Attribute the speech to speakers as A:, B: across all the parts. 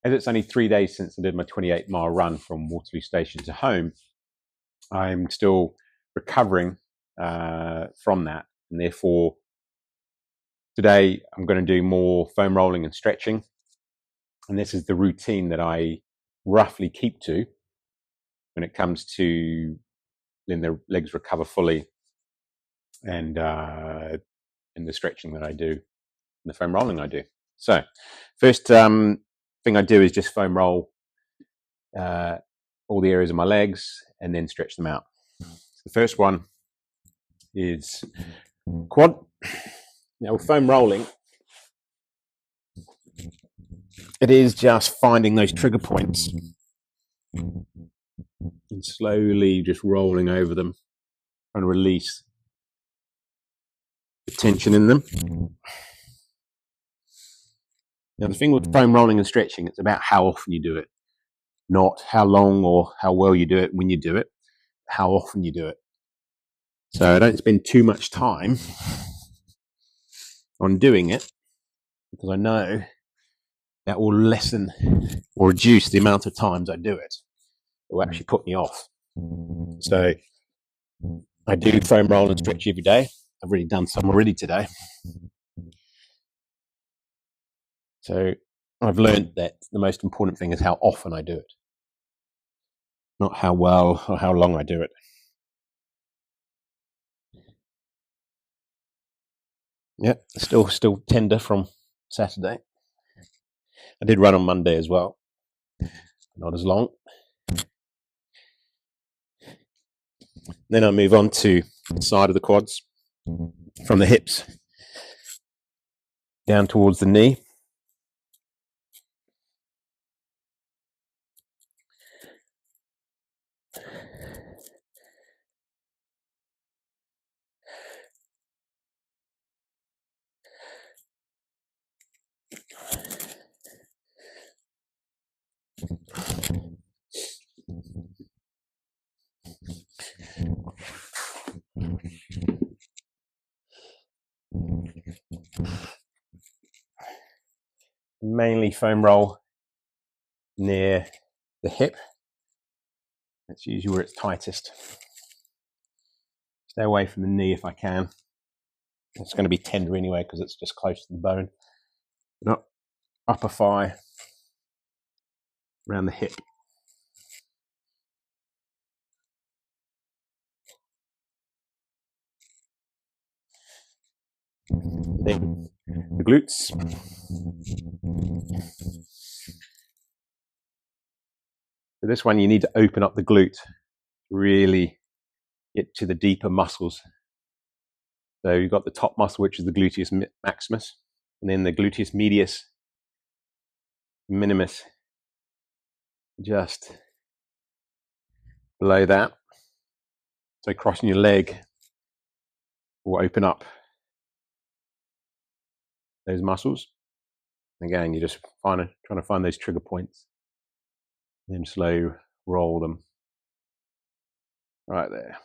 A: as it's only 3 days since I did my 28-mile run from Waterloo Station to home, I'm still recovering from that. And therefore, today I'm going to do more foam rolling and stretching. And this is the routine that I roughly keep to when it comes to letting the legs recover fully, and the stretching that I do, and the foam rolling I do. So first thing I do is just foam roll all the areas of my legs and then stretch them out. The first one is quad. Now with foam rolling, it is just finding those trigger points and slowly just rolling over them and release the tension in them. Now the thing with foam rolling and stretching, it's about how often you do it, not how long or how well you do it when you do it, how often you do it. So I don't spend too much time on doing it, because I know that will lessen or reduce the amount of times I do it. It will actually put me off. So I do foam roll and stretch every day. I've already done some already today. So I've learned that the most important thing is how often I do it, not how well or how long I do it. Yep, still tender from Saturday. I did run on Monday as well, not as long. Then I move on to the side of the quads, from the hips down towards the knee. Mainly foam roll near the hip. That's usually where it's tightest. Stay away from the knee if I can. It's going to be tender anyway because it's just close to the bone. Not upper thigh, around the hip. Then the glutes. For this one, you need to open up the glute, really get to the deeper muscles. So you've got the top muscle, which is the gluteus maximus, and then the gluteus medius, minimus, just below that. So crossing your leg will open up those muscles. Again, you're just trying to find those trigger points, then slow roll them right there.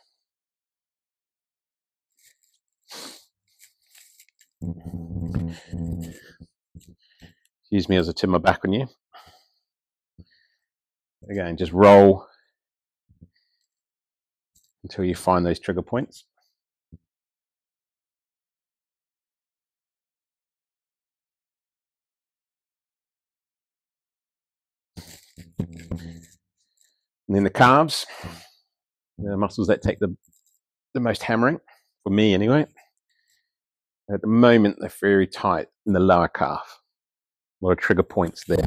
A: Excuse me as I turn my back on you. Again, just roll until you find those trigger points. And then the calves, the muscles that take the most hammering, for me anyway. At the moment, they're very tight in the lower calf. A lot of trigger points there.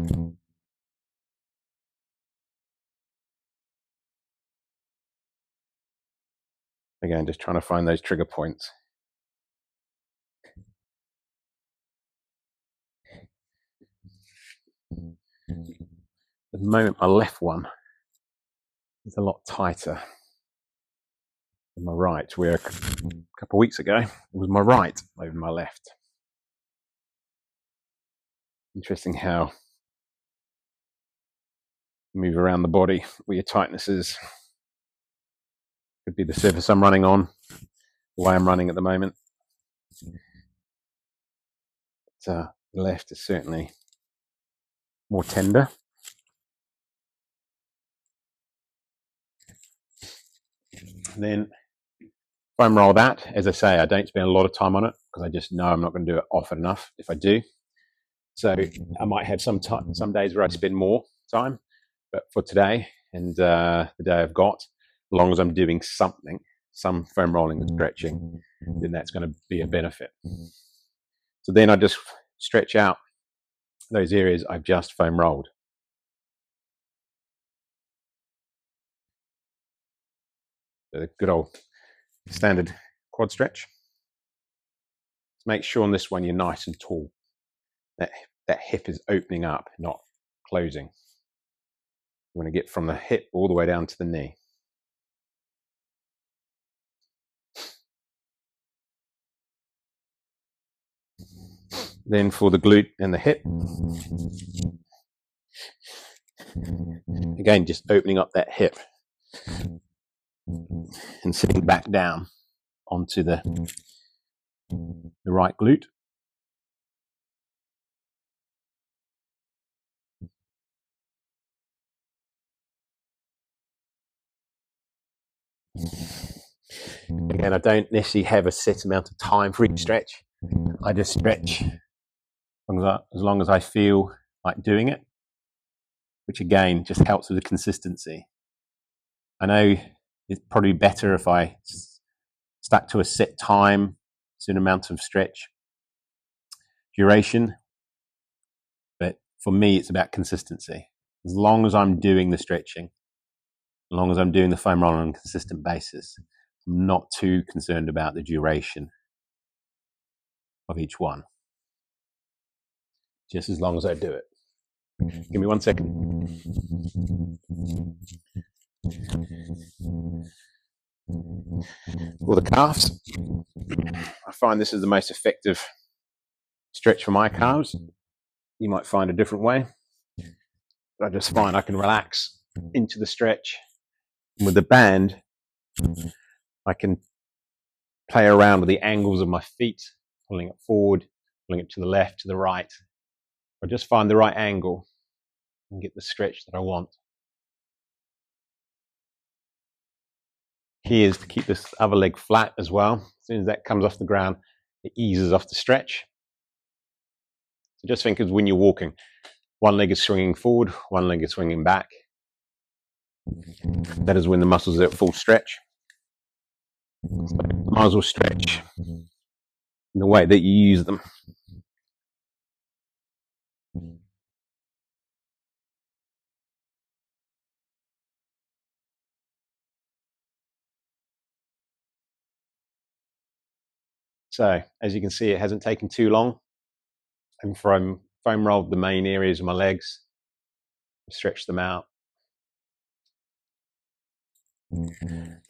A: Again, just trying to find those trigger points. At the moment, my left one is a lot tighter than my right, where a couple of weeks ago, it was my right over my left. Interesting how you move around the body where your tightness is. Could be the surface I'm running on, the way I'm running at the moment. But the left is certainly more tender. Then foam roll that. As I say, I don't spend a lot of time on it because I just know I'm not going to do it often enough if I do. So I might have some days where I spend more time, but for today and the day I've got, as long as I'm doing something, some foam rolling and stretching, then that's going to be a benefit. So then I just stretch out those areas I've just foam rolled. The good old standard quad stretch. Make sure on this one you're nice and tall. That hip is opening up, not closing. You want to get from the hip all the way down to the knee. Then for the glute and the hip, again, just opening up that hip and sitting back down onto the right glute. Again, I don't necessarily have a set amount of time for each stretch. I just stretch as long as I feel like doing it, which again just helps with the consistency. I know it's probably better if I stuck to a set time, certain amount of stretch duration, but for me it's about consistency. As long as I'm doing the stretching, as long as I'm doing the foam rolling on a consistent basis, I'm not too concerned about the duration of each one. Just as long as I do it. Give me 1 second. For the calves, I find this is the most effective stretch for my calves. You might find a different way, but I just find I can relax into the stretch. And with the band, I can play around with the angles of my feet, pulling it forward, pulling it to the left, to the right. I just find the right angle and get the stretch that I want. Key is to keep this other leg flat as well. As soon as that comes off the ground, it eases off the stretch. So just think of when you're walking, one leg is swinging forward, one leg is swinging back. That is when the muscles are at full stretch. So might as well stretch in the way that you use them. So as you can see, it hasn't taken too long. And from foam rolled the main areas of my legs, stretch them out.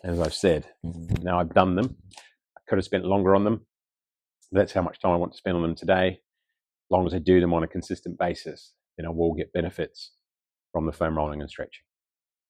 A: As I've said, now I've done them. I could have spent longer on them. That's how much time I want to spend on them today. As long as I do them on a consistent basis, then I will get benefits from the foam rolling and stretching.